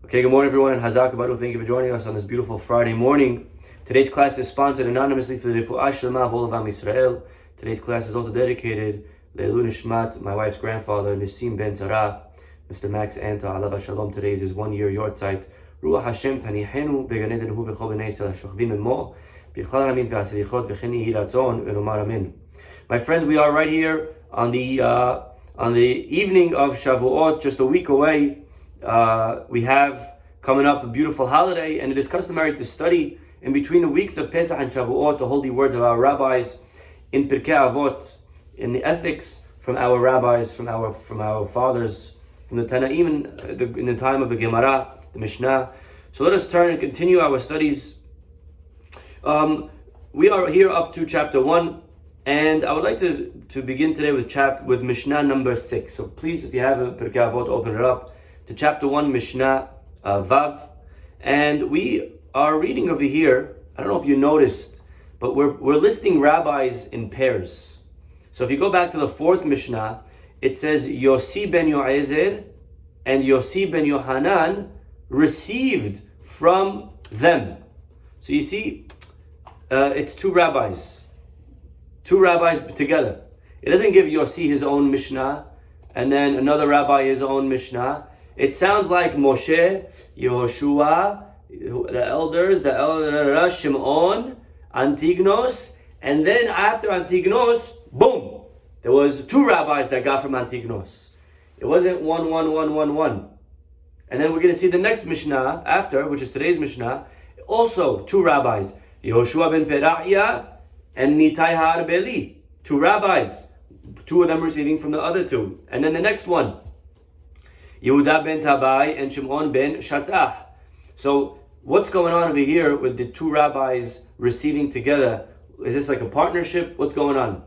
Okay, good morning everyone, and Hazak Baruch. Thank you for joining us on this beautiful Friday morning. Today's class is sponsored anonymously for the Refuah Shlema of all of Am Yisrael. Today's class is also dedicated Le'elu Nishmat, my wife's grandfather, Nisim Ben Zara, Mr. Max Anta, Alav Shalom. Today is his 1 year yortzeit. Ruach Hashem Tanihenu Began Eden Hu V'chol B'nei Yisrael HaShochvim Imo B'chal Ramin V'Asilichot V'cheni Yehi Ratzon V'nomar Amen. My friends, we are right here on the evening of Shavuot, just a week away. We have coming up a beautiful holiday, and it is customary to study in between the weeks of Pesach and Shavuot the holy words of our rabbis in Pirkei Avot, in the ethics from our rabbis, from our fathers, from the Tanaim in the time of the Gemara, the Mishnah. So let us turn and continue our studies. We are here up to chapter 1, and I would like to begin today with Mishnah number 6. So please, if you have a Pirkei Avot, open it up to chapter 1, Mishnah Vav. And we are reading over here, I don't know if you noticed, but we're listing rabbis in pairs. So if you go back to the 4th Mishnah, it says Yossi ben Yoezer and Yossi ben Yohanan received from them. So you see, it's two rabbis together. It doesn't give Yossi his own Mishnah and then another rabbi his own Mishnah. It sounds like Moshe, Yehoshua, the elders, Shimon, Antignos, and then after Antignos, boom, there was 2 rabbis that got from Antignos. It wasn't one. And then we're going to see the next Mishnah after, which is today's Mishnah, also 2 rabbis, Yehoshua ben Perahia and Nitai Ha'arbeli, 2 rabbis, 2 of them receiving from the other 2. And then the next one, Yehuda ben Tabai and Shimon ben Shatah. So what's going on over here with the 2 rabbis receiving together? Is this like a partnership? What's going on?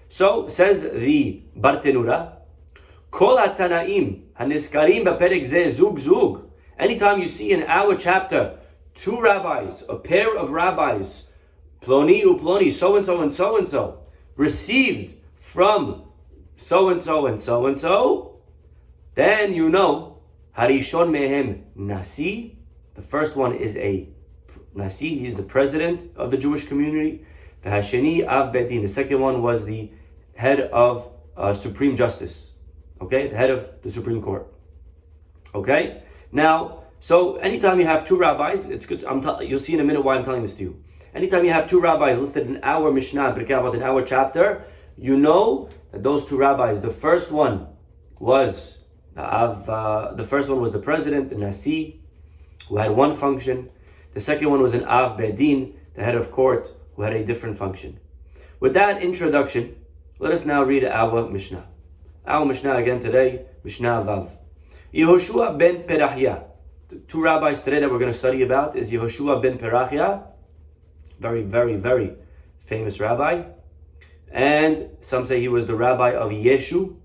So says the Bartenura, Kol HaTanaim HaNiskarim BaPerek Zeh Zug Zug. Anytime you see in our chapter 2 rabbis, a pair of rabbis, Ploni uploni, so-and-so and so-and-so, received from so-and-so and so-and-so, then you know, Harishon Mehem Nasi. The first one is a Nasi, he's the president of the Jewish community. The Hasheni Av Bedin, the second one was the head of Supreme Justice. Okay, the head of the Supreme Court. Okay, now, so anytime you have 2 rabbis, it's good. You'll see in a minute why I'm telling this to you. Anytime you have 2 rabbis listed in our Mishnah, Pirkei Avot, in our chapter, you know that those 2 rabbis, the first one was the president, the Nasi, who had one function. The second one was an Av Bedin, the head of court, who had a different function. With that introduction, let us now read our Mishnah. Our Mishnah again today, Mishnah Vav. Yehoshua ben Perahia. The 2 rabbis today that we're going to study about is Yehoshua ben Perahia, very, very, very famous rabbi. And some say he was the rabbi of Yeshu.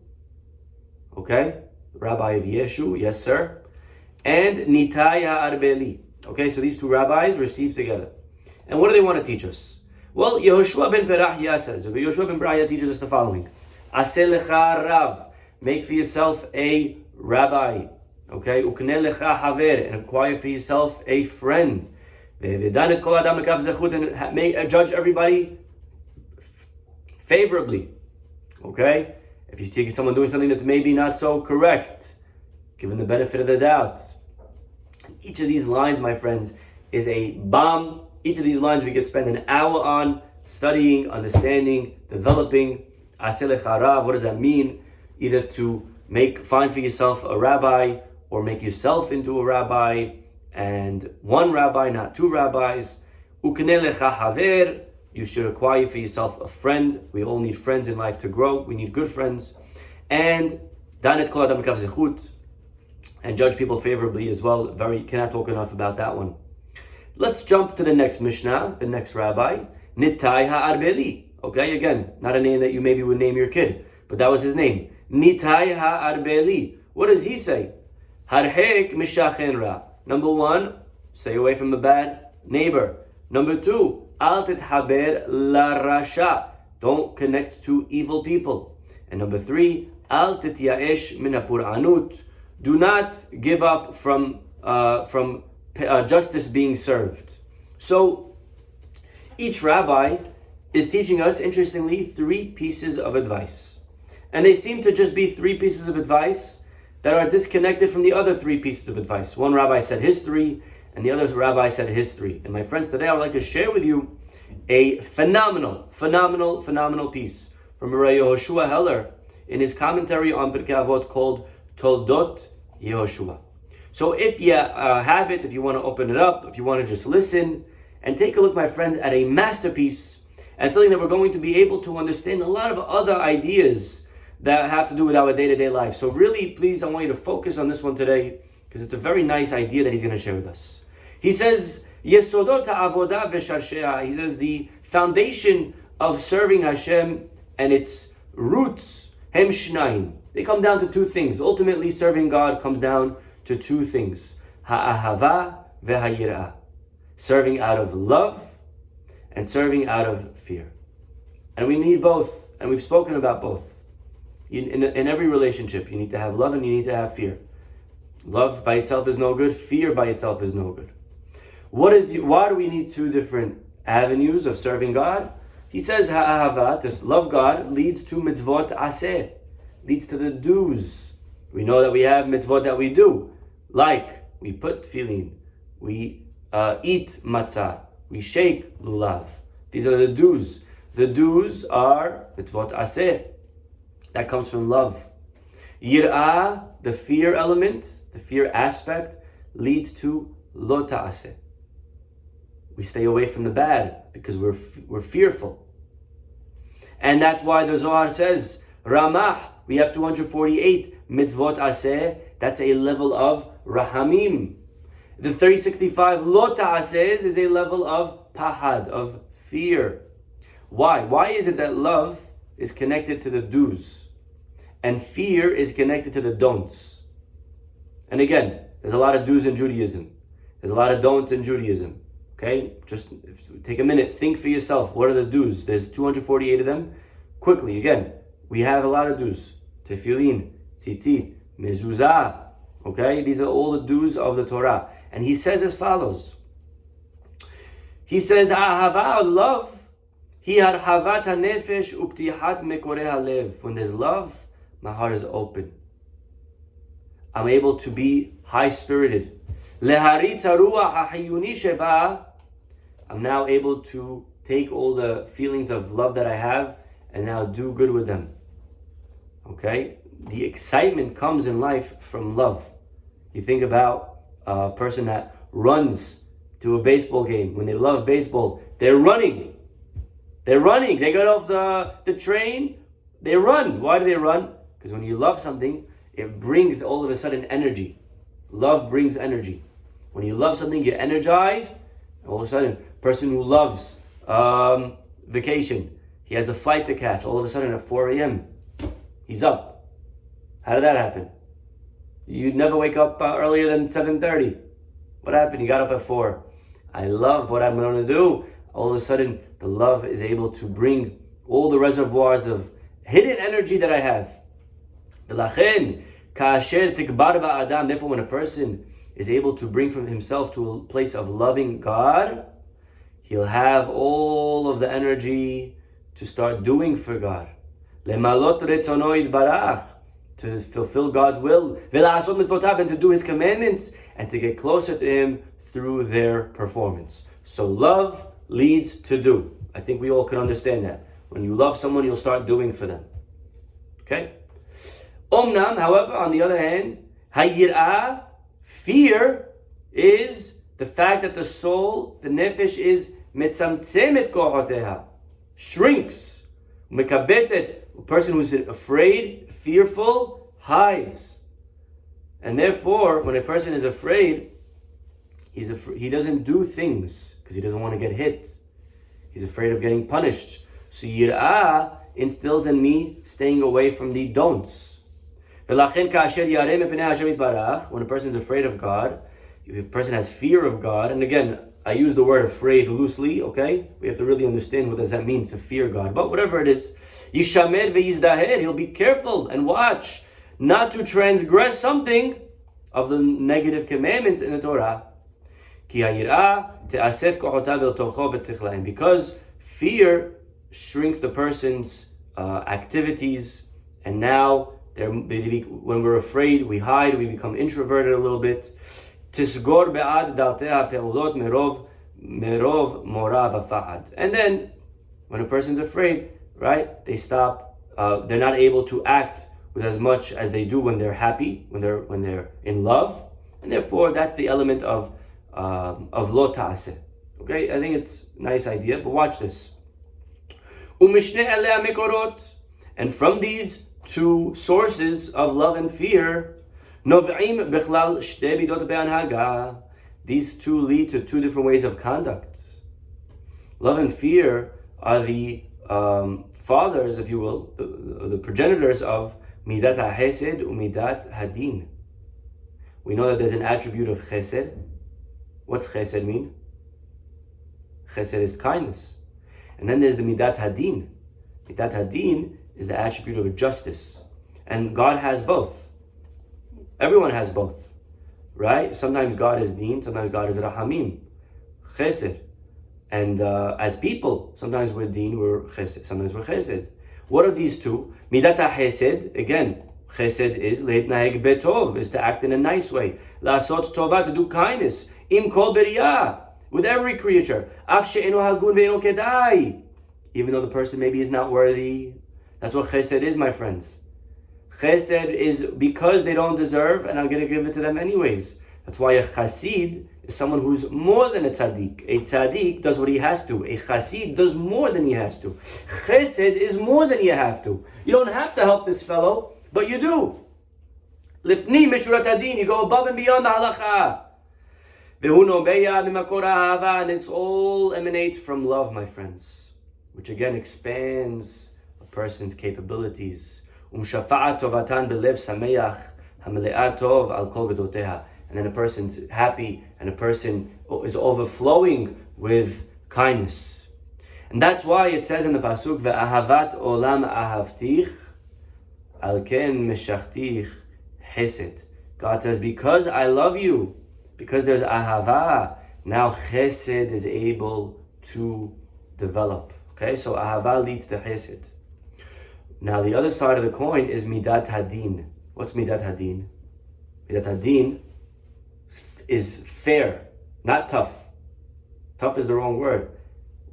Okay? Rabbi of Yeshu, yes sir. And Nitai Ha'arbeli. Okay, so these 2 rabbis received together. And what do they want to teach us? Well, Yehoshua ben Perahia says, Yehoshua ben Perahia teaches us the following. Aseh lecha rav, make for yourself a rabbi. Okay, ukneh lecha haver, and acquire for yourself a friend. V'edan et kol adam b'kav zechut, and judge everybody favorably. Okay? If you see someone doing something that's maybe not so correct, give them the benefit of the doubt. Each of these lines, my friends, is a bomb. Each of these lines we could spend an hour on studying, understanding, developing. Aseh lecha rav, what does that mean? Either to find for yourself a rabbi, or make yourself into a rabbi, and 1 rabbi, not 2 rabbis. Ukneh lecha haver, you should acquire for yourself a friend. We all need friends in life to grow. We need good friends. And danet kol adam b'kav zechut, and judge people favorably as well. Cannot talk enough about that one. Let's jump to the next Mishnah, the next rabbi, Nitai Ha'arbeli. Okay, again, not a name that you maybe would name your kid, but that was his name. Nitai Ha'arbeli. What does he say? Harhek mishachen ra. Number 1, stay away from a bad neighbor. Number 2, Al tithaber la rasha. Don't connect to evil people. And number 3, Al tityaesh min hapur'anut. Do not give up from justice being served. So each rabbi is teaching us, interestingly, 3 pieces of advice. And they seem to just be 3 pieces of advice that are disconnected from the other 3 pieces of advice. One rabbi said his 3, and the other rabbi said his 3. And my friends, today I would like to share with you a phenomenal piece from Rabbi Yehoshua Heller in his commentary on Pirkei Avot called Toldot Yehoshua. So if you have it, if you want to open it up, if you want to just listen and take a look, my friends, at a masterpiece and something that we're going to be able to understand a lot of other ideas that have to do with our day-to-day life. So really, please, I want you to focus on this one today because it's a very nice idea that he's going to share with us. He says, Yesodot ha'avodah v'sharshea. He says the foundation of serving Hashem and its roots, hem shnayim. They come down to 2 things. Ultimately, serving God comes down to 2 things. Ha'ahava v'hayirah. Serving out of love and serving out of fear. And we need both. And we've spoken about both. In every relationship, you need to have love and you need to have fear. Love by itself is no good. Fear by itself is no good. Why do we need 2 different avenues of serving God? He says, ha'ahava, to love God, leads to mitzvot aseh, leads to the do's. We know that we have mitzvot that we do, like we put tefillin, we eat matzah, we shake lulav. These are the do's. The do's are mitzvot aseh. That comes from love. Yir'ah, the fear element, the fear aspect, leads to lo ta'aseh. We stay away from the bad because we're fearful. And that's why the Zohar says, Ramah, we have 248 mitzvot aseh. That's a level of rahamim. The 365 lo ta'aseh is a level of pahad, of fear. Why? Why is it that love is connected to the do's and fear is connected to the don'ts? And again, there's a lot of do's in Judaism. There's a lot of don'ts in Judaism. Okay, just take a minute, think for yourself. What are the do's? There's 248 of them. Quickly, again, we have a lot of do's. Tefillin, tzitzit, mezuzah. Okay, these are all the do's of the Torah. And he says as follows. He says, Ahava, love. Hi harhavat hanefesh uptihat mekoreh halev. When there's love, my heart is open. I'm able to be high-spirited. Leharitz haruach hahiyuni sheba. I'm now able to take all the feelings of love that I have and now do good with them. Okay? The excitement comes in life from love. You think about a person that runs to a baseball game. When they love baseball, they're running. They're running. They get off the train, they run. Why do they run? Because when you love something, it brings all of a sudden energy. Love brings energy. When you love something, you're energized. All of a sudden, person who loves vacation, he has a flight to catch. All of a sudden at 4 a.m., he's up. How did that happen? You'd never wake up earlier than 7:30. What happened? You got up at 4. I love what I'm going to do. All of a sudden, the love is able to bring all the reservoirs of hidden energy that I have. Therefore, when a person is able to bring from himself to a place of loving God, he'll have all of the energy to start doing for God. To fulfill God's will, and to do His commandments, and to get closer to Him through their performance. So love leads to do. I think we all can understand that. When you love someone, you'll start doing for them. Okay? Omnam, however, on the other hand, hayirah, fear, is the fact that the soul, the nefesh, is metzamtzemet kohoteha, shrinks. Mekabetzet, a person who's afraid, fearful, hides. And therefore, when a person is afraid, he doesn't do things because he doesn't want to get hit. He's afraid of getting punished. So yir'ah instills in me staying away from the don'ts. When a person is afraid of God, if a person has fear of God, and again, I use the word afraid loosely, okay? We have to really understand what does that mean to fear God. But whatever it is, yishamed ve'yizdaher, he'll be careful and watch not to transgress something of the negative commandments in the Torah. Because fear shrinks the person's activities, and now when we're afraid, we hide, we become introverted a little bit. And then when a person's afraid, right, they stop, they're not able to act with as much as they do when they're happy, when they're in love, and therefore that's the element of lo ta'aseh. Okay, I think it's a nice idea, but watch this. And from these two sources of love and fear, these two lead to two different ways of conduct. Love and fear are the fathers, if you will, the progenitors of midat ha'hesed u'midat hadin. We know that there's an attribute of chesed. What's chesed mean? Chesed is kindness. And then there's the midat hadin. Midat hadin is the attribute of justice. And God has both. Everyone has both, right? Sometimes God is deen, sometimes God is rahamim, chesed. And as people, sometimes we're deen, we're chesed, sometimes we're chesed. What are these two? Midat ha'chesed, again, chesed is leitnaheg betov, is to act in a nice way. La'asot tova, to do kindness. Im kol beriyah, with every creature. Af she'eno hagun ve'eno kedai, even though the person maybe is not worthy. That's what chesed is, my friends. Chesed is because they don't deserve, and I'm going to give it to them anyways. That's why a chassid is someone who's more than a tzaddik. A tzaddik does what he has to. A chassid does more than he has to. Chesed is more than you have to. You don't have to help this fellow, but you do. Lifni mishurat hadin, you go above and beyond the halacha. And it's all emanates from love, my friends, which again expands a person's capabilities. And then a person's happy, and a person is overflowing with kindness. And that's why it says in the pasuk, ve'ahavat olam ahavtich, al ken meshachtich chesed. God says, because I love you, because there's ahava, now chesed is able to develop. Okay, so ahava leads to chesed. Now the other side of the coin is midat hadin. What's midat hadin? Midat hadin is fair, not tough. Tough is the wrong word.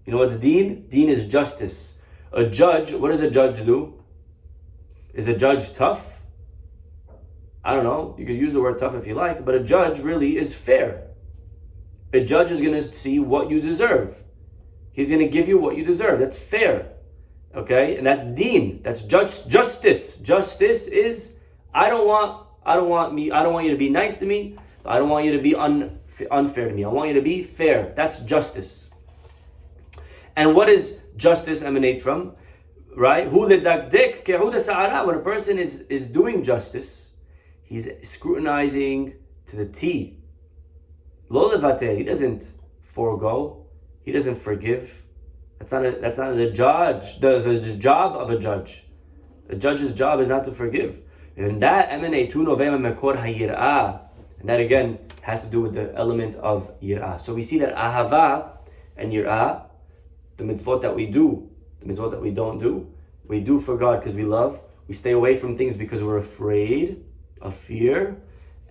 You know what's deen? Deen is justice. A judge, what does a judge do? Is a judge tough? I don't know. You could use the word tough if you like, but a judge really is fair. A judge is going to see what you deserve. He's going to give you what you deserve. That's fair. Okay? And that's deen. That's justice. Justice is, I don't want you to be nice to me. I don't want you to be unfair to me. I want you to be fair. That's justice. And what does justice emanate from? Right? When a person is doing justice, he's scrutinizing to the T. Lo levater, he doesn't forego, he doesn't forgive. That's not the judge, the job of a judge. A judge's job is not to forgive. And that emanate tu novema mekor hayirah. And that again has to do with the element of yirah. So we see that ahava and yirah, the mitzvot that we do, the mitzvot that we don't do, we do for God because we love. We stay away from things because we're afraid of fear.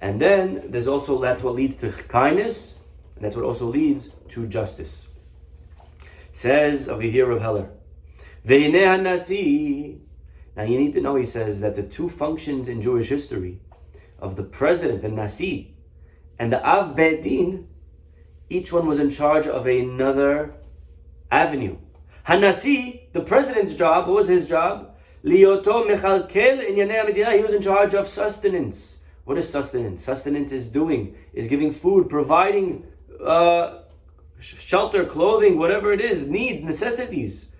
And then there's also, that's what leads to kindness, and that's what also leads to justice. Says over here of Heller, Ve'ineh hanasi. Now you need to know, he says, that the two functions in Jewish history of the president, the Nasi, and the Av Bedin, each one was in charge of another avenue. Hanasi, the president's job, what was his job? Liyoto mechalkel inyanei hamedina. He was in charge of sustenance. What is sustenance? Sustenance is giving food, providing shelter, clothing, whatever it is, needs, necessities.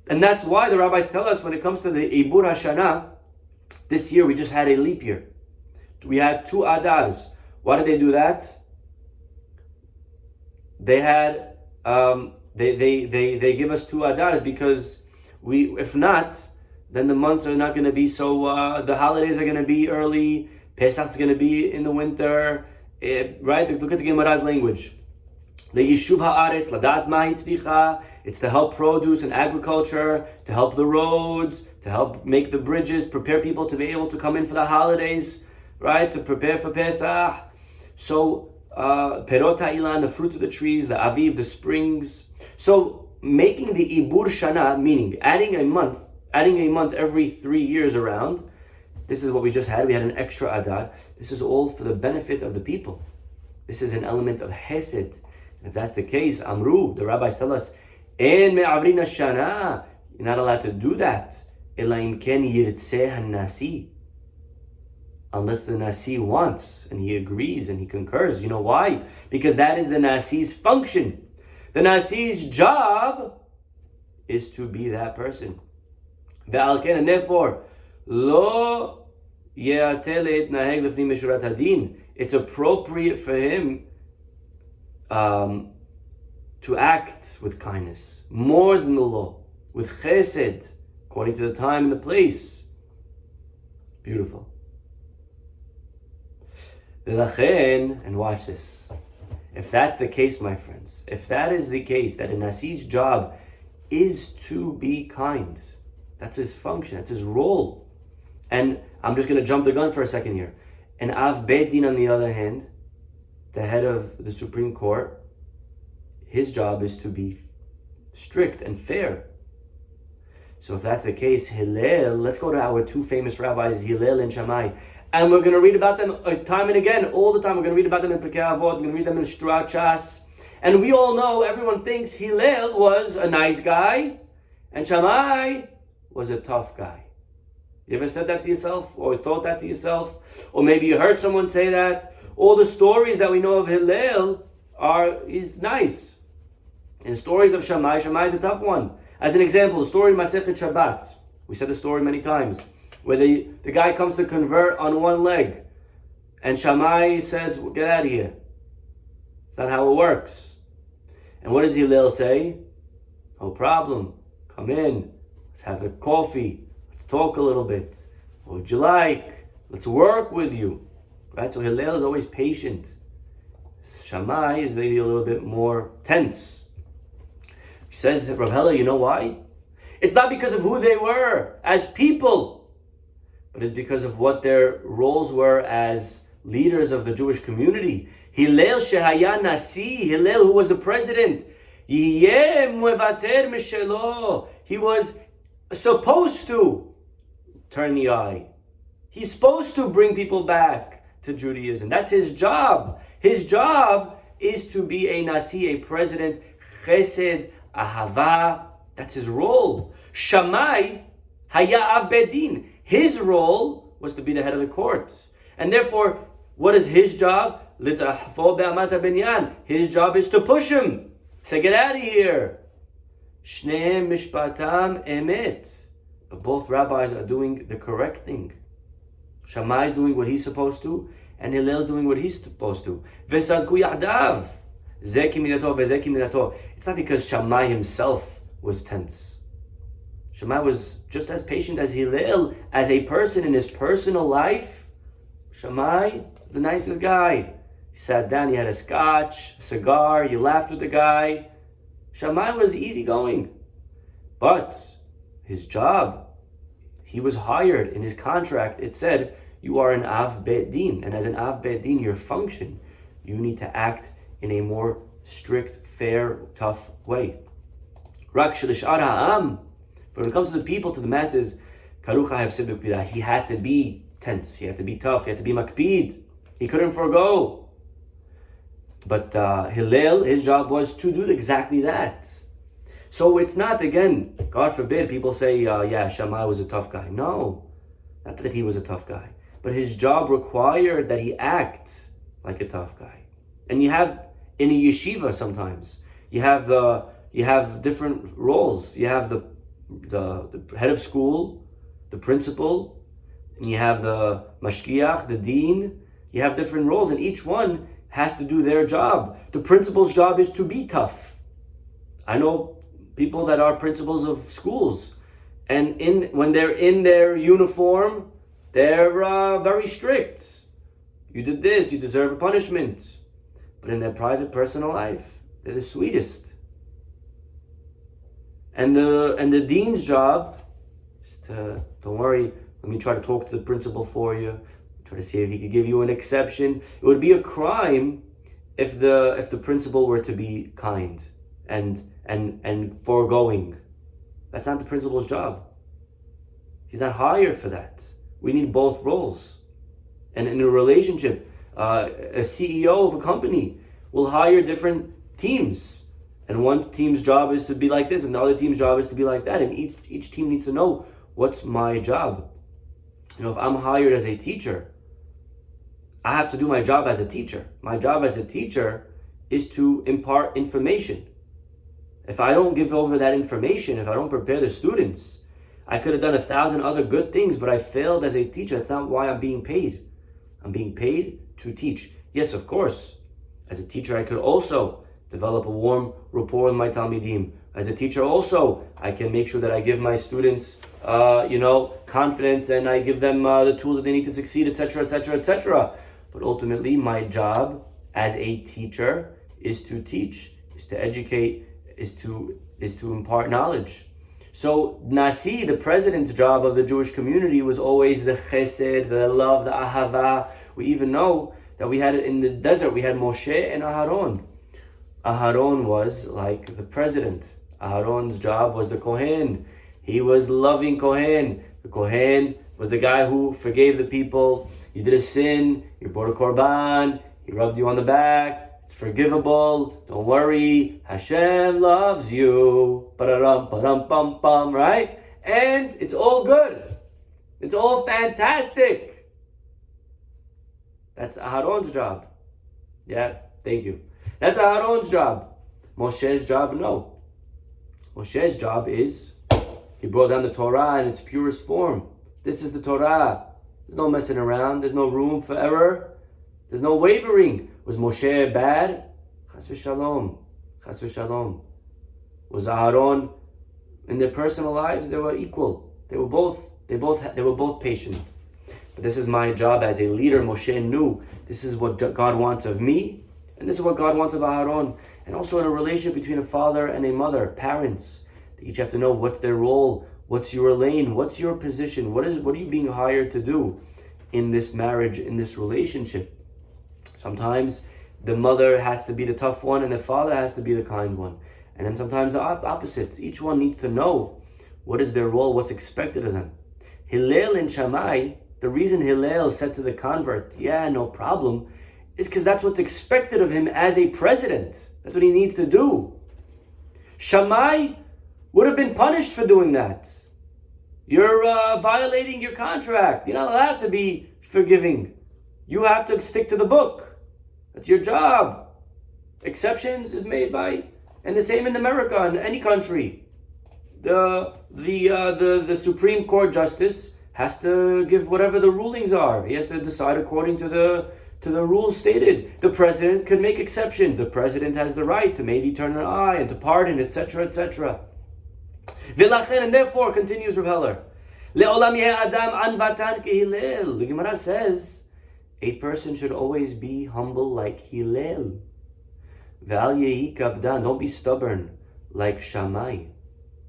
And that's why the rabbis tell us when it comes to the Ibur HaShana, this year we just had a leap year. We had 2 Adars. Why did they do that? They had they give us 2 Adars because if not, then the months are not going to be so. The holidays are going to be early. Pesach is going to be in the winter, right? Look at the Gemara's language. The Yishuv Haaretz, Ladat Mahi Tzricha, it's to help produce and agriculture, to help the roads, to help make the bridges, prepare people to be able to come in for the holidays, right? To prepare for Pesach. So, Perot HaIlan, the fruits of the trees, the Aviv, the springs. So, making the Ibur Shana, meaning adding a month every 3 years around. This is what we just had. We had an extra Adar. This is all for the benefit of the people. This is an element of Hesed. If that's the case, Amru, the rabbis tell us, En me'avrina shana, you're not allowed to do that. Elaim ken yirtzeh hanasi. Unless the Nasi wants, and he agrees, and he concurs. You know why? Because that is the Nasi's function. The Nasi's job is to be that person. And therefore, lo ye'atel naheg lefnim meshurat hadin. It's appropriate for him to act with kindness, more than the law, with chesed, according to the time and the place. Beautiful. And watch this. If that's the case, my friends, if that is the case, that a Nasi's job is to be kind, that's his function, that's his role. And I'm just going to jump the gun for a second here. And Av Beit Din, on the other hand, the head of the Supreme Court, his job is to be strict and fair. So if that's the case, Hillel, let's go to our two famous rabbis, Hillel and Shammai. And we're going to read about them time and again, all the time. We're going to read about them in Pirkei Avot, we're going to read them in Sh'turat Shas. And we all know, everyone thinks Hillel was a nice guy, and Shammai was a tough guy. You ever said that to yourself, or thought that to yourself? Or maybe you heard someone say that. All the stories that we know of Hillel is nice. And stories of Shammai is a tough one. As an example, the story of Masechet Shabbat. We said the story many times, where the guy comes to convert on one leg, and Shammai says, well, get out of here. It's not how it works. And what does Hillel say? No problem. Come in. Let's have a coffee. Let's talk a little bit. What would you like? Let's work with you. Right? So Hillel is always patient. Shammai is maybe a little bit more tense. He says, Rav Hillel, you know why? It's not because of who they were as people, but it's because of what their roles were as leaders of the Jewish community. Hillel shehaya nasi, Hillel who was the president, yeh muvater mishelo. He was supposed to turn the eye. He's supposed to bring people back to Judaism. That's his job. His job is to be a nasi, a president, chesed, ahava. That's his role. Shammai haya av bedin. His role was to be the head of the courts. And therefore, what is his job? His job is to push him. Say, get out of here. Shneim mishpatam emet. But both rabbis are doing the correct thing. Shammai is doing what he's supposed to, and Hillel is doing what he's supposed to. V'sadku ya'dav. It's not because Shammai himself was tense. Shammai was just as patient as Hillel, as a person in his personal life. Shammai was the nicest guy. He sat down, he had a scotch, a cigar, you laughed with the guy. Shammai was easygoing. But his job, he was hired in his contract. It said, you are an Av Beit Din. And as an Av Beit Din, your function, you need to act in a more strict, fair, tough way. Rak shelishar ha'am. But when it comes to the people, to the masses, he had to be tense, he had to be tough, he had to be makpid. He couldn't forego. But Hillel, his job was to do exactly that. So it's not, again, God forbid, people say, Shammai was a tough guy. No, not that he was a tough guy. But his job required that he act like a tough guy. And you have, in a yeshiva sometimes, you have different roles. You have the head of school, the principal, and you have the mashkiach, the dean. You have different roles, and each one has to do their job. The principal's job is to be tough. I know people that are principals of schools, and when they're in their uniform, they're very strict. You did this, you deserve a punishment. But in their private, personal life, they're the sweetest. And the dean's job is to, don't worry, let me try to talk to the principal for you, try to see if he could give you an exception. It would be a crime if the principal were to be kind and foregoing. That's not the principal's job. He's not hired for that. We need both roles. And in a relationship, a CEO of a company will hire different teams. And one team's job is to be like this, and the other team's job is to be like that. And each team needs to know, what's my job? If I'm hired as a teacher, I have to do my job as a teacher. My job as a teacher is to impart information. If I don't give over that information, if I don't prepare the students, I could have done 1,000 other good things, but I failed as a teacher. That's not why I'm being paid. I'm being paid to teach. Yes, of course, as a teacher, I could also develop a warm rapport with my Talmidim. As a teacher also, I can make sure that I give my students, confidence, and I give them the tools that they need to succeed, etc., etc., etc. But ultimately, my job as a teacher is to teach, is to educate, is to impart knowledge. So Nasi, the president's job of the Jewish community, was always the chesed, the love, the ahava. We even know that we had it in the desert. We had Moshe and Aharon. Aharon was like the president. Aharon's job was the Kohen. He was loving Kohen. The Kohen was the guy who forgave the people. You did a sin, you brought a korban, he rubbed you on the back, it's forgivable, don't worry, Hashem loves you, ba-da-dum, right? And it's all good. It's all fantastic. That's Aharon's job. Yeah, thank you. That's Aharon's job. Moshe's job, no. Moshe's job is, he brought down the Torah in its purest form. This is the Torah. There's no messing around. There's no room for error. There's no wavering. Was Moshe bad? Chas v'shalom. Chas v'shalom. Was Aharon, in their personal lives, they were equal. They were both patient. But this is my job as a leader. Moshe knew this is what God wants of me, and this is what God wants of Aharon. And also in a relationship between a father and a mother, parents, they each have to know what's their role, what's your lane, what's your position, what are you being hired to do in this marriage, in this relationship. Sometimes the mother has to be the tough one and the father has to be the kind one. And then sometimes the opposites. Each one needs to know what is their role, what's expected of them. Hillel and Shammai, the reason Hillel said to the convert, yeah, no problem, is because that's what's expected of him as a president. That's what he needs to do. Shammai would have been punished for doing that. You're violating your contract. You're not allowed to be forgiving. You have to stick to the book. That's your job. Exceptions is made by, and the same in America, in any country. The Supreme Court justice has to give whatever the rulings are. He has to decide according to the rules stated. The president could make exceptions. The president has the right to maybe turn an eye and to pardon, etc., etc. And therefore, continues Rav Heller, the Gemara says, a person should always be humble like Hillel. Don't be stubborn like Shammai.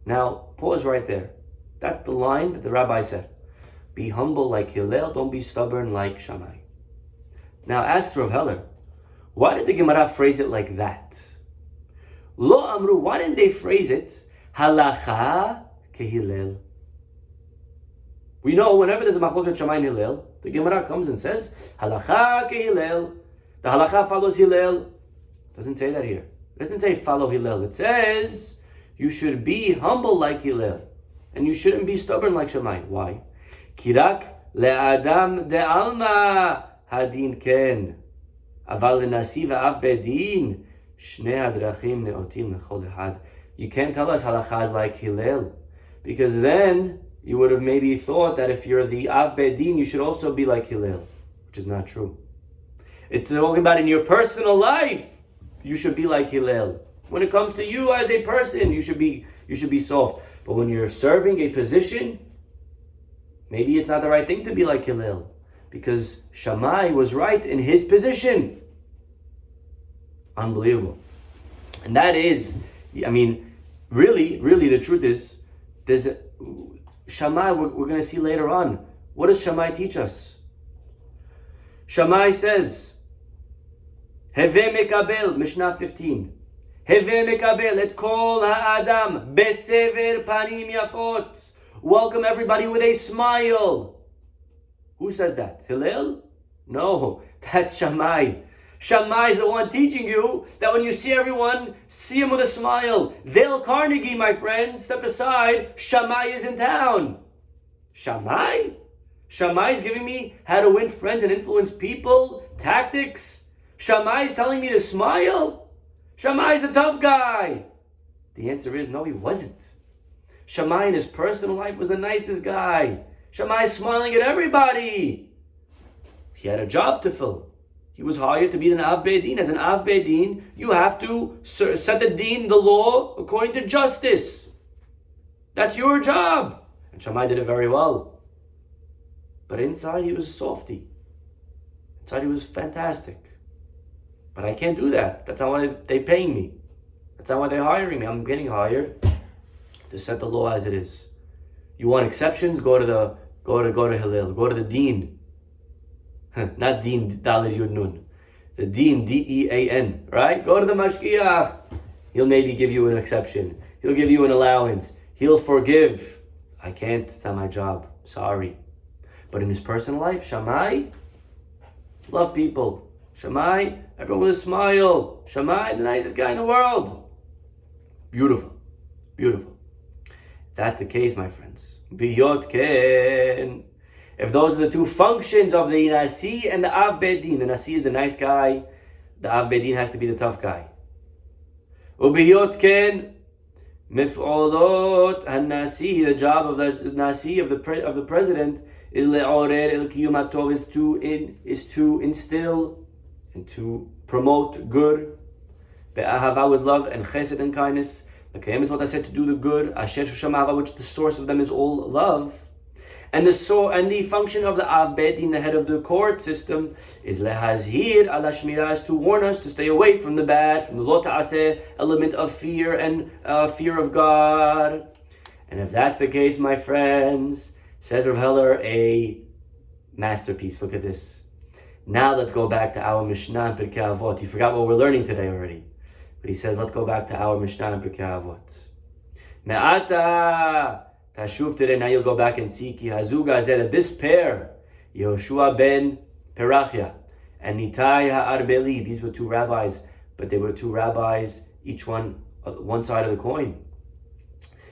Now, pause right there. That's the line that the rabbi said. Be humble like Hillel, don't be stubborn like Shammai. Now, ask Rav Heller, why did the Gemara phrase it like that? Lo Amru, why didn't they phrase it Halacha kehillel? We know whenever there's a machloket Shammai and Hillel, the Gemara comes and says Halacha kehillel. The Halacha follows Hillel. It doesn't say that here. It doesn't say follow Hillel. It says you should be humble like Hillel, and you shouldn't be stubborn like Shammai. Why? Kirak le'adam de'alma hadin ken, aval le'nasi ve'av bedin shnei hadrachim ne'otim lechol echad. You can't tell us halacha is like Hillel, because then you would have maybe thought that if you're the Av Bedin, you should also be like Hillel, which is not true. It's talking about in your personal life, you should be like Hillel. When it comes to you as a person, you should be soft. But when you're serving a position, maybe it's not the right thing to be like Hillel, because Shammai was right in his position. Unbelievable. And that is, really, the truth is, there's Shammai, we're going to see later on. What does Shammai teach us? Shammai says, Heve mekabel, Mishnah 15. Heve mekabel et kol ha'adam besever panim yafot. Welcome everybody with a smile. Who says that? Hillel? No, that's Shammai. Shammai is the one teaching you that when you see everyone, see him with a smile. Dale Carnegie, my friend, step aside. Shammai is in town. Shammai? Shammai is giving me how to win friends and influence people, tactics. Shammai is telling me to smile. Shammai is the tough guy. The answer is no, he wasn't. Shammai in his personal life was the nicest guy. Shammai is smiling at everybody. He had a job to fill. He was hired to be an Av Beit Din. As an Av Beit Din, you have to set the deen, the law, according to justice. That's your job. And Shammai did it very well. But inside he was softy. Inside he was fantastic. But I can't do that. That's not why they're paying me. That's not why they're hiring me. I'm getting hired to set the law as it is. You want exceptions? Go to Hillel. Go to the Deen. Not Deen Daled Yud Nun. The Deen Dean, right? Go to the Mashgiach. He'll maybe give you an exception. He'll give you an allowance. He'll forgive. I can't. It's not my job. Sorry. But in his personal life, Shammai, love people. Shammai, everyone with a smile. Shammai, the nicest guy in the world. Beautiful. Beautiful. If that's the case, my friends. Biyot ken. If those are the two functions of the Nasi and the Av Beit Din, the Nasi is the nice guy, the Av Beit Din has to be the tough guy. Ubiyot ken mif'olot han-Nasi, the job of the Nasi, of the president, is le'orer el kiyum hatov, is to instill and to promote good, be'ahava, with love, and chesed, and kindness. The Kiyam Mitzvot, I said, to do the good, asher shusham ahava, which the source of them is all love. And the function of the Av Beit Din, the head of the court system, is lehazhir ala shmirah, is to warn us to stay away from the bad, from the lo ta'aseh element of fear and fear of God. And if that's the case, my friends, says Rav Heller, a masterpiece. Look at this. Now let's go back to our Mishnah and Pirkei Avot. You forgot what we're learning today already. But he says, let's go back to our Mishnah and Pirkei Avot. Me'ata tashuv today. Now you'll go back and see ki hazuga zeh, that this pair, Yehoshua ben Perachia and Nitai ha'arbeli, these were two rabbis, but they were two rabbis, each one side of the coin.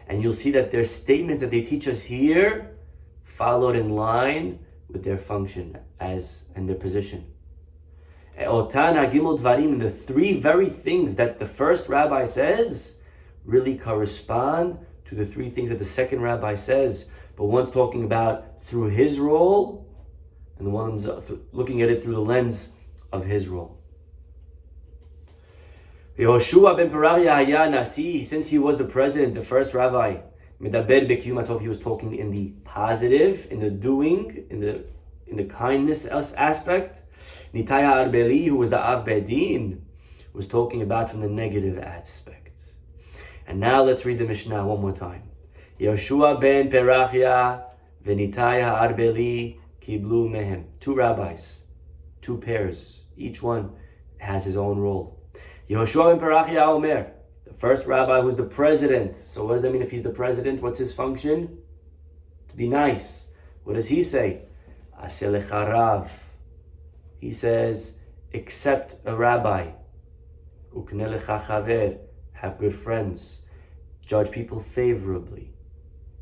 And you'll see that their statements that they teach us here followed in line with their function and their position. Otan hagimel dvarim, the three very things that the first rabbi says really correspond to the three things that the second rabbi says, but one's talking about through his role, and the one's looking at it through the lens of his role. Yehoshua ben Perachia haya nasi, since he was the president, the first rabbi, medaber b'kiyum hatov, he was talking in the positive, in the doing, in the kindness aspect. Nitai ha'arbeli, who was the Av Beit Din, was talking about from the negative aspects. And now let's read the Mishnah one more time. Yehoshua ben Perachia v'Nitai ha'arbeli kiblu mehem. Two rabbis, two pairs. Each one has his own role. Yehoshua ben Perachia omer, the first rabbi who's the president. So what does that mean if he's the president? What's his function? To be nice. What does he say? Aseh lecha rav. He says, accept a rabbi. Ukneh lecha chaver. Have good friends. Judge people favorably.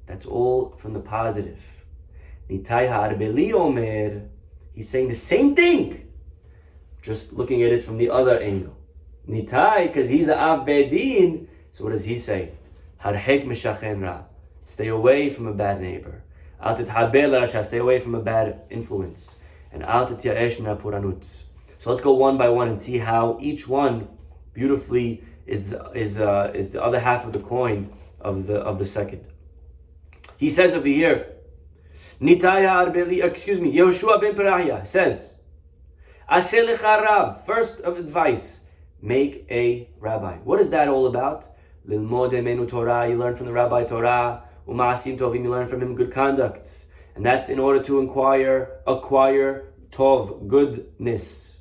That's all from the positive. Nitai ha'arbeli omer. He's saying the same thing, just looking at it from the other angle. Nitai, because he's the Av Beit Din, so what does he say? Harhek mishachen ra. Stay away from a bad neighbor. Al tithaber l'rasha. Stay away from a bad influence. And al tityaresh min hapuranut. So let's go one by one and see how each one beautifully is the other half of the coin of the second. He says over here, Yehoshua ben Perahia says, Aseh lecha rav. First of advice, make a rabbi. What is that all about? Lilmod emenu Torah, you learn from the rabbi Torah. Uma'asim tovim, you learn from him good conducts. And that's in order to acquire tov, goodness.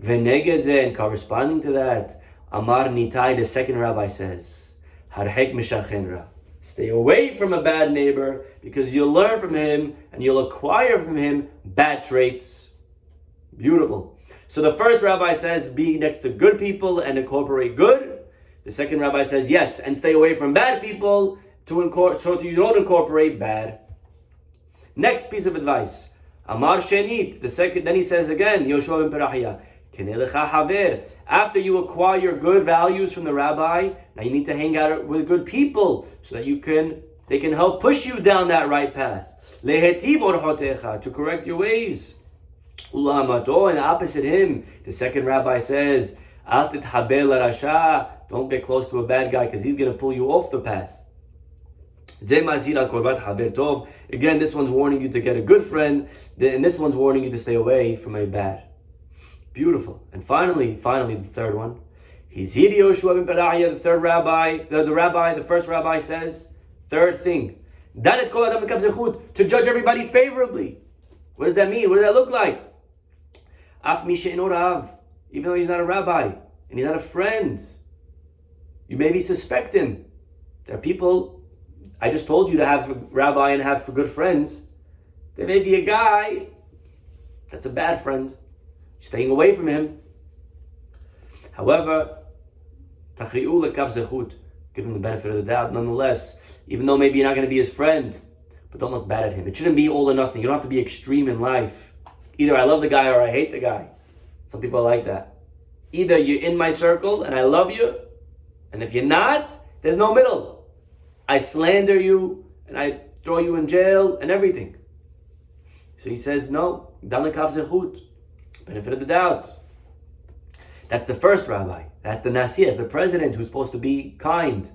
V'neged zeh, and corresponding to that, Amar Nitai, the second rabbi says, Harhek mishachen ra. Stay away from a bad neighbor, because you'll learn from him and you'll acquire from him bad traits. Beautiful. So the first rabbi says, be next to good people and incorporate good. The second rabbi says, yes, and stay away from bad people so you don't incorporate bad. Next piece of advice. Amar Shenit, the second, then he says again, Yehoshua ben Perahia, after you acquire good values from the rabbi, now you need to hang out with good people so that they can help push you down that right path. Lehetiv orchotecha, to correct your ways. Ulamato, and opposite him, the second rabbi says, Al tithabel rasha, don't get close to a bad guy because he's going to pull you off the path. Again, this one's warning you to get a good friend, and this one's warning you to stay away from a bad. Beautiful. And finally, the third one. Hizir Yehoshua ben Perahia, the third rabbi, the first rabbi says, third thing, to judge everybody favorably. What does that mean? What does that look like? Af mi she'eino rav, even though he's not a rabbi and he's not a friend, you maybe suspect him. There are people, I just told you to have a rabbi and have for good friends. There may be a guy that's a bad friend. Staying away from him. However, tachri'u lekav zechut, give him the benefit of the doubt. Nonetheless, even though maybe you're not going to be his friend, but don't look bad at him. It shouldn't be all or nothing. You don't have to be extreme in life. Either I love the guy or I hate the guy. Some people are like that. Either you're in my circle and I love you, and if you're not, there's no middle. I slander you and I throw you in jail and everything. So he says, no, dan lekav zechut. Benefit of the doubt. That's the first rabbi. That's the Nasi, that's the president who's supposed to be kind.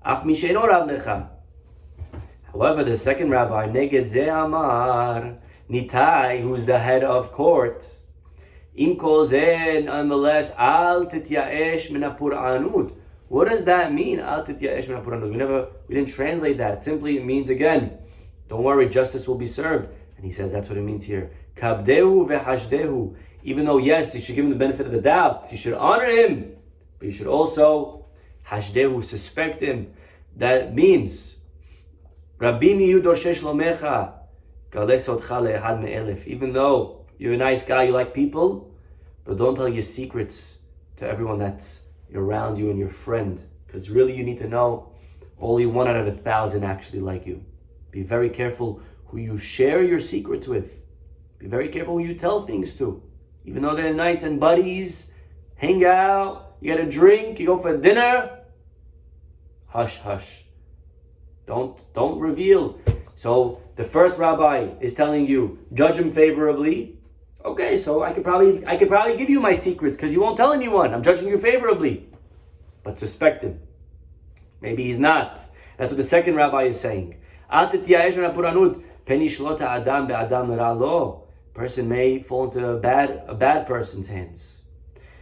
Af mi she'eino rav lecha. However, the second rabbi, Neged Ze Amar, Nitai, who's the head of court, Im kol ze, nonetheless, Al tityaesh min hapur'anut. What does that mean? Al tityaesh min hapur'anut. We didn't translate that. Simply, it means again, don't worry, justice will be served. And he says that's what it means here. Kabdehu vehashdehu. Even though, yes, you should give him the benefit of the doubt, you should honor him, but you should also hashdehu, suspect him. That means, Rabbi miyu doshesh lomecha, galesotcha le'ehad me'elef. Even though you're a nice guy, you like people, but don't tell your secrets to everyone that's around you and your friend, because really you need to know only 1 out of 1,000 actually like you. Be very careful who you share your secrets with. Be very careful who you tell things to. Even though they're nice and buddies, hang out, you get a drink, you go for dinner, hush, hush. Don't reveal. So the first rabbi is telling you, judge him favorably. Okay, so I could probably give you my secrets because you won't tell anyone. I'm judging you favorably. But suspect him. Maybe he's not. That's what the second rabbi is saying. Person may fall into a bad person's hands.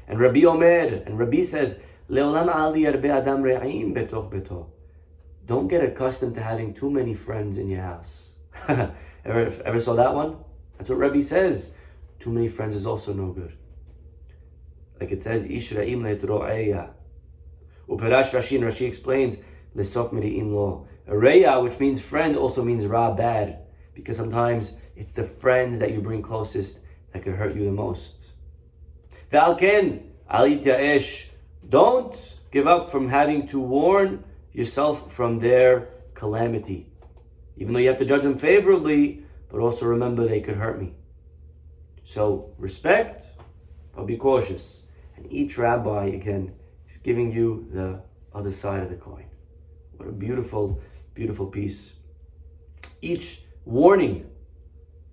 And Rabbi says, don't get accustomed to having too many friends in your house. ever saw that one? That's what Rabbi says. Too many friends is also no good. Like it says, Ishra'im le'tro'eya. Uperash Rashi, and Rashi explains, Lesof miri'im lo. Reya, which means friend, also means ra, bad. Because sometimes it's the friends that you bring closest that could hurt you the most. Ve'alken, alit ya'esh. Don't give up from having to warn yourself from their calamity. Even though you have to judge them favorably, but also remember they could hurt me. So respect, but be cautious. And each rabbi, again, is giving you the other side of the coin. What a beautiful, beautiful piece. Each warning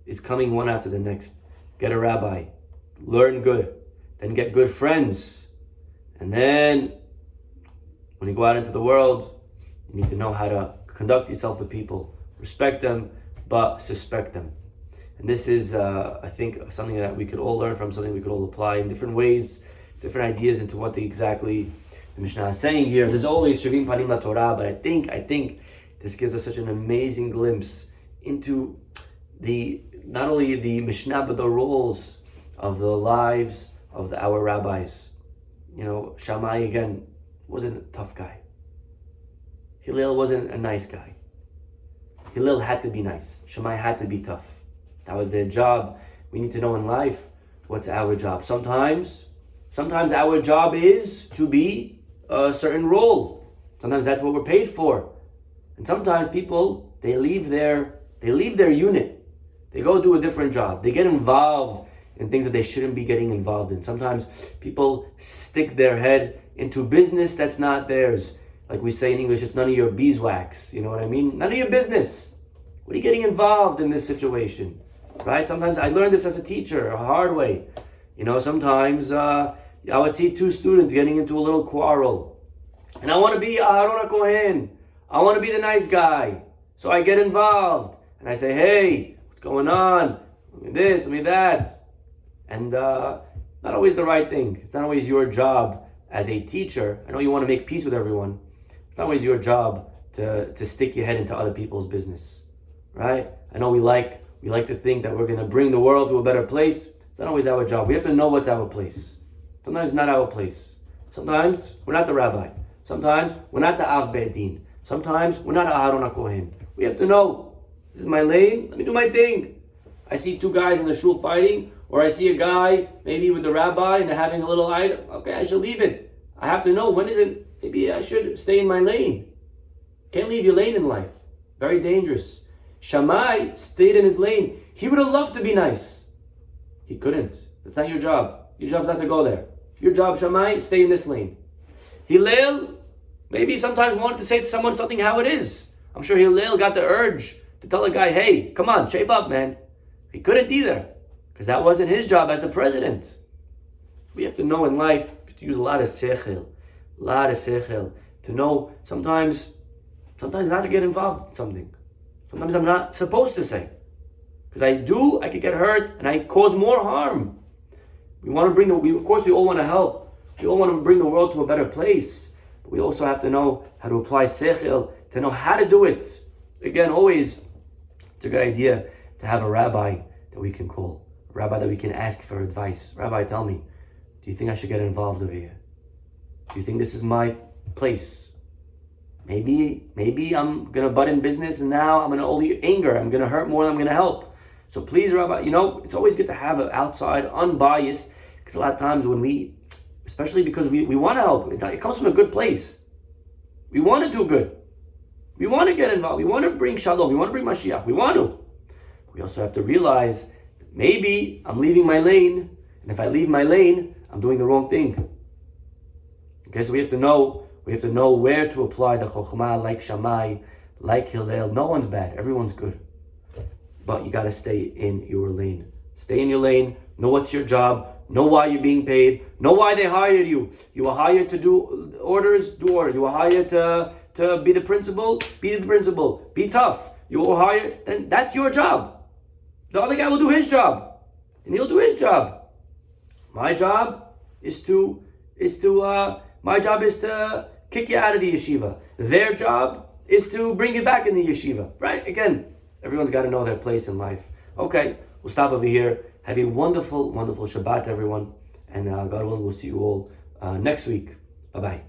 is coming one after the next. Get a rabbi, learn good, then get good friends. And then when you go out into the world, you need to know how to conduct yourself with people, respect them, but suspect them. And this is, I think, something that we could all learn from, something we could all apply in different ways, different ideas into what exactly the Mishnah is saying here. There's always Shavim Panim LaTorah, but I think this gives us such an amazing glimpse into not only the Mishnah, but the roles of the lives of our rabbis. You know, Shammai, again, wasn't a tough guy. Hillel wasn't a nice guy. Hillel had to be nice. Shammai had to be tough. That was their job. We need to know in life, what's our job? Sometimes our job is to be a certain role. Sometimes that's what we're paid for. And sometimes people, they leave their unit. They go do a different job. They get involved in things that they shouldn't be getting involved in. Sometimes people stick their head into business that's not theirs. Like we say in English, it's none of your beeswax. You know what I mean? None of your business. What are you getting involved in this situation? Right? Sometimes I learned this as a teacher, a hard way. You know, sometimes I would see two students getting into a little quarrel. And I want to be Aharon HaKohen. I want to be the nice guy. So I get involved. And I say, hey, what's going on? Let me this, let me that. And not always the right thing. It's not always your job as a teacher. I know you want to make peace with everyone. It's not always your job to stick your head into other people's business. Right? I know we like to think that we're going to bring the world to a better place. It's not always our job. We have to know what's our place. Sometimes it's not our place. Sometimes we're not the rabbi. Sometimes we're not the Av Beit Din. Sometimes we're not Aharon HaKohen. We have to know, this is my lane, let me do my thing. I see two guys in the shul fighting, or I see a guy maybe with the rabbi and they're having a little item. Okay, I should leave it. I have to know, when is it? Maybe I should stay in my lane. Can't leave your lane in life. Very dangerous. Shammai stayed in his lane. He would have loved to be nice. He couldn't. That's not your job. Your job's not to go there. Your job, Shammai, stay in this lane. Hillel, maybe sometimes wanted to say to someone something how it is. I'm sure Hillel got the urge to tell a guy, hey, come on, shape up, man. He couldn't either, because that wasn't his job as the president. We have to know in life, to use a lot of sechel, to know sometimes not to get involved in something. Sometimes I'm not supposed to say. Because I could get hurt and I cause more harm. We want to bring of course we all want to help. We all want to bring the world to a better place. But we also have to know how to apply sechel, to know how to do it. Again, always, it's a good idea to have a rabbi that we can call. A rabbi that we can ask for advice. Rabbi, tell me, do you think I should get involved over here? Do you think this is my place? Maybe I'm going to butt in business and now I'm going to only anger. I'm going to hurt more than I'm going to help. So please, Rabbi, it's always good to have an outside, unbiased, because a lot of times when especially because we want to help, it comes from a good place. We want to do good. We want to get involved. We want to bring shalom. We want to bring Mashiach. We want to. We also have to realize that maybe I'm leaving my lane, and if I leave my lane, I'm doing the wrong thing. Okay, so we have to know where to apply the chokhmah, like Shammai, like Hillel. No one's bad. Everyone's good. But you got to stay in your lane. Stay in your lane. Know what's your job. Know why you're being paid. Know why they hired you. You were hired to do orders. Do order. You were hired to be the principal. Be the principal. Be tough. You were hired. Then that's your job. The other guy will do his job, and he'll do his job. My job is to kick you out of the yeshiva. Their job is to bring you back in the yeshiva. Right? Again, everyone's got to know their place in life. Okay, we'll stop over here. Have a wonderful, wonderful Shabbat, everyone. And God willing, we'll see you all next week. Bye-bye.